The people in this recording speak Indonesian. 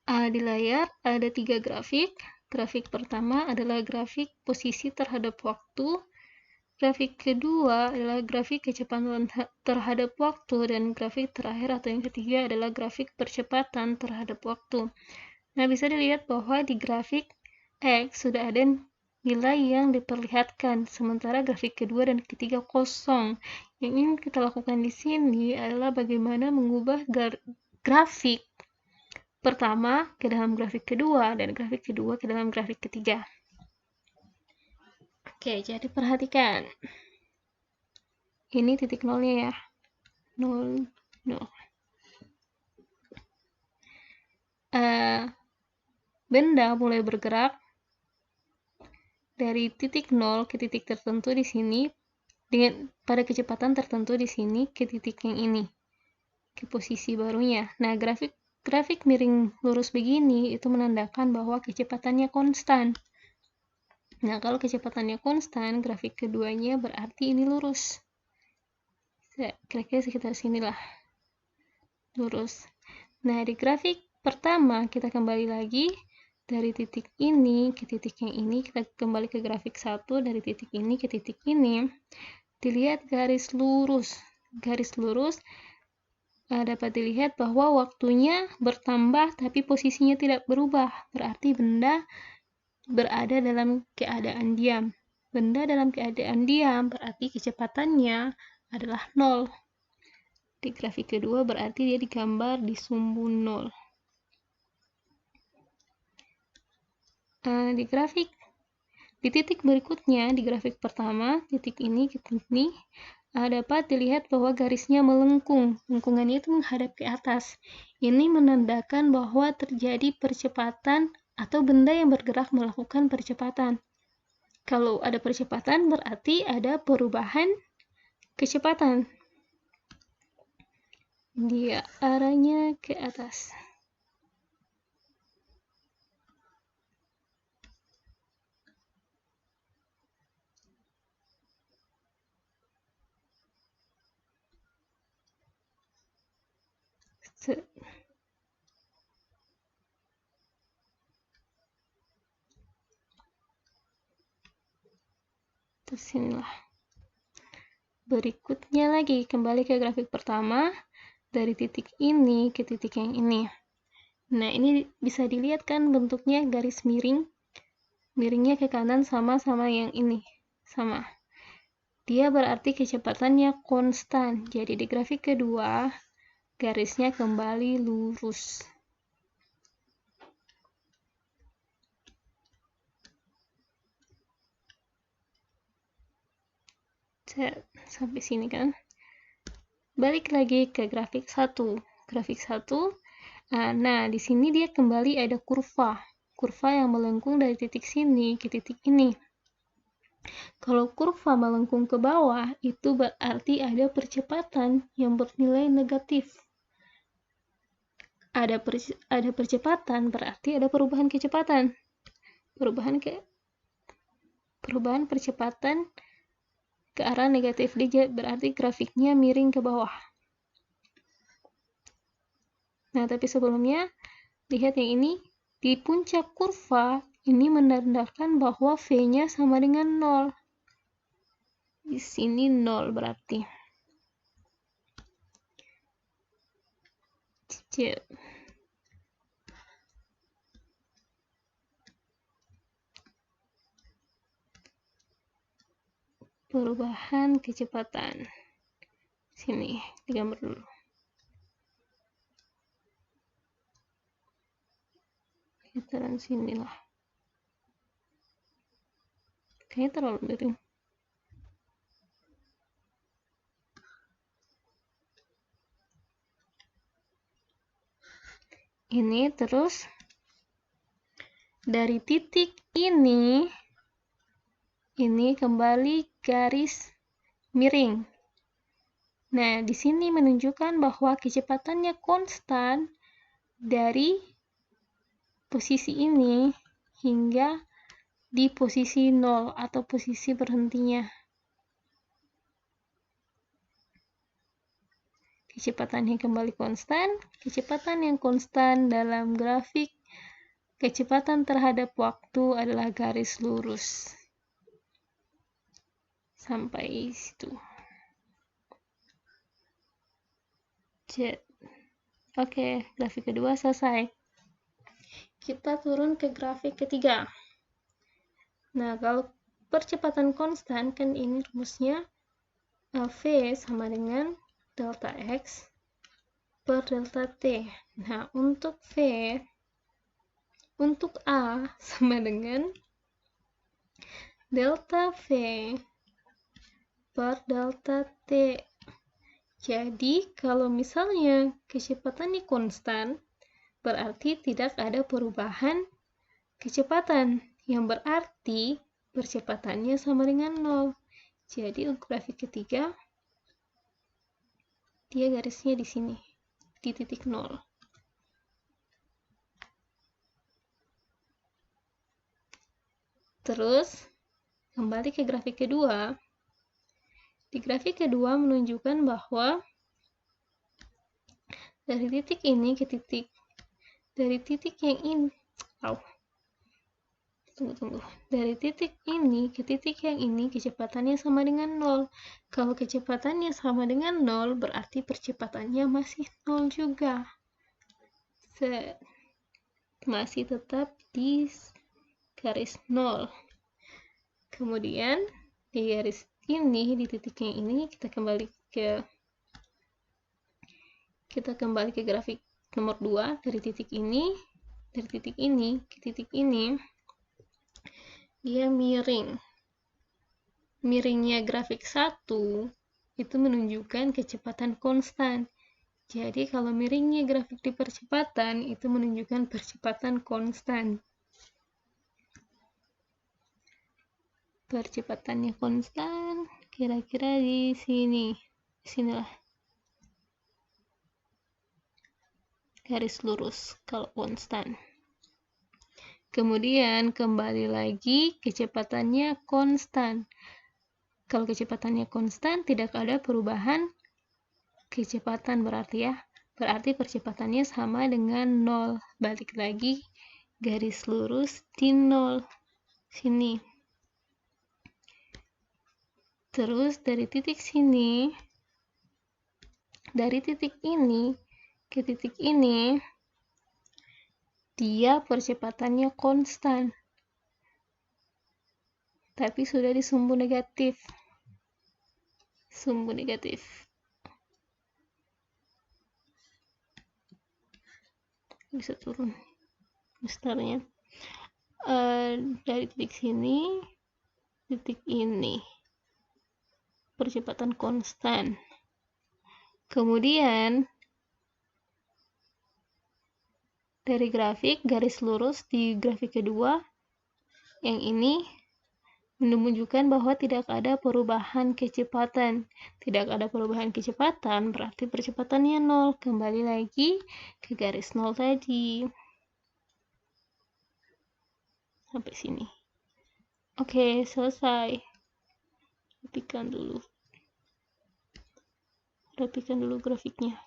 Di layar ada 3 grafik. Grafik pertama adalah grafik posisi terhadap waktu. Grafik kedua adalah grafik kecepatan terhadap waktu, dan grafik terakhir atau yang ketiga adalah grafik percepatan terhadap waktu. Nah, bisa dilihat bahwa di grafik X sudah ada nilai yang diperlihatkan, sementara grafik kedua dan ketiga kosong. Yang ingin kita lakukan di sini adalah bagaimana mengubah grafik pertama ke dalam grafik kedua dan grafik kedua ke dalam grafik ketiga. Oke, jadi perhatikan. Ini titik nolnya ya. 0, 0. Benda mulai bergerak dari titik 0 ke titik tertentu di sini pada kecepatan tertentu di sini ke titik yang ini, ke posisi barunya. Nah, grafik miring lurus begini itu menandakan bahwa kecepatannya konstan. Nah, kalau kecepatannya konstan, grafik keduanya berarti ini lurus. Kira-kira sekitar sinilah. Lurus. Nah, di grafik pertama kita kembali lagi dari titik ini ke titik yang ini, kita kembali ke grafik 1 dari titik ini ke titik ini. Dilihat garis lurus. Garis lurus dapat dilihat bahwa waktunya bertambah tapi posisinya tidak berubah. Berarti benda berada dalam keadaan diam. Benda dalam keadaan diam berarti kecepatannya adalah 0. Di grafik kedua berarti dia digambar di sumbu 0. Di titik berikutnya, di grafik pertama, titik ini, dapat dilihat bahwa garisnya melengkung. Lengkungannya itu menghadap ke atas. Ini menandakan bahwa terjadi percepatan atau benda yang bergerak melakukan percepatan. Kalau ada percepatan berarti ada perubahan kecepatan. Dia arahnya ke atas. Terus inilah. Berikutnya lagi, kembali ke grafik pertama, dari titik ini ke titik yang ini. Nah, ini bisa dilihat kan bentuknya garis miring. Miringnya ke kanan sama-sama yang ini. Sama. Dia berarti kecepatannya konstan. Jadi di grafik kedua, garisnya kembali lurus. Sampai sini kan. Balik lagi ke grafik 1. Grafik 1. Nah, di sini dia kembali ada kurva. Kurva yang melengkung dari titik sini ke titik ini. Kalau kurva melengkung ke bawah, itu berarti ada percepatan yang bernilai negatif. Ada percepatan berarti ada perubahan kecepatan. Perubahan percepatan ke arah negatif, dia berarti grafiknya miring ke bawah. Nah, tapi sebelumnya lihat yang ini, di puncak kurva ini menandakan bahwa V-nya sama dengan 0. Di sini 0 berarti. Perubahan kecepatan. Sini, digambar dulu. Sekitaran sinilah. Kayaknya terlalu miring. Ini terus dari titik ini kembali garis miring. Nah, di sini menunjukkan bahwa kecepatannya konstan dari posisi ini hingga di posisi 0 atau posisi berhentinya. Kecepatannya kembali konstan. Kecepatan yang konstan dalam grafik kecepatan terhadap waktu adalah garis lurus. Sampai situ. Oke, grafik kedua selesai. Kita turun ke grafik ketiga. Nah, kalau percepatan konstan, kan ini rumusnya V sama dengan delta X per delta T. Nah, untuk A sama dengan delta V per delta T. Jadi, kalau misalnya kecepatannya konstan, berarti tidak ada perubahan kecepatan, yang berarti percepatannya sama dengan 0. Jadi, untuk grafik ketiga, dia garisnya di sini, di titik 0. Terus, kembali ke grafik kedua. Di grafik kedua menunjukkan bahwa dari titik ini ke titik yang ini, dari titik ini ke titik yang ini kecepatannya sama dengan 0. Kalau kecepatannya sama dengan 0, berarti percepatannya masih 0 juga. Masih tetap di garis 0. Kemudian di garis ini, di titik yang ini, kita kembali ke grafik nomor 2. Dari titik ini ke titik ini, dia miringnya grafik 1 itu menunjukkan kecepatan konstan. Jadi kalau miringnya grafik di percepatan itu menunjukkan percepatan konstan. Percepatannya konstan kira-kira di sinilah garis lurus kalau konstan. Kemudian kembali lagi kecepatannya konstan. Kalau kecepatannya konstan tidak ada perubahan kecepatan, berarti percepatannya sama dengan 0. Balik lagi garis lurus di 0 sini. Terus dari titik ini ke titik ini, dia percepatannya konstan, tapi sudah di sumbu negatif. Bisa turun besarnya. Dari titik sini, titik ini percepatan konstan. Kemudian dari grafik garis lurus di grafik kedua yang ini menunjukkan bahwa tidak ada perubahan kecepatan. Tidak ada perubahan kecepatan berarti percepatannya 0. Kembali lagi ke garis 0 tadi. Sampai sini. Oke, selesai. Rapikan dulu grafiknya.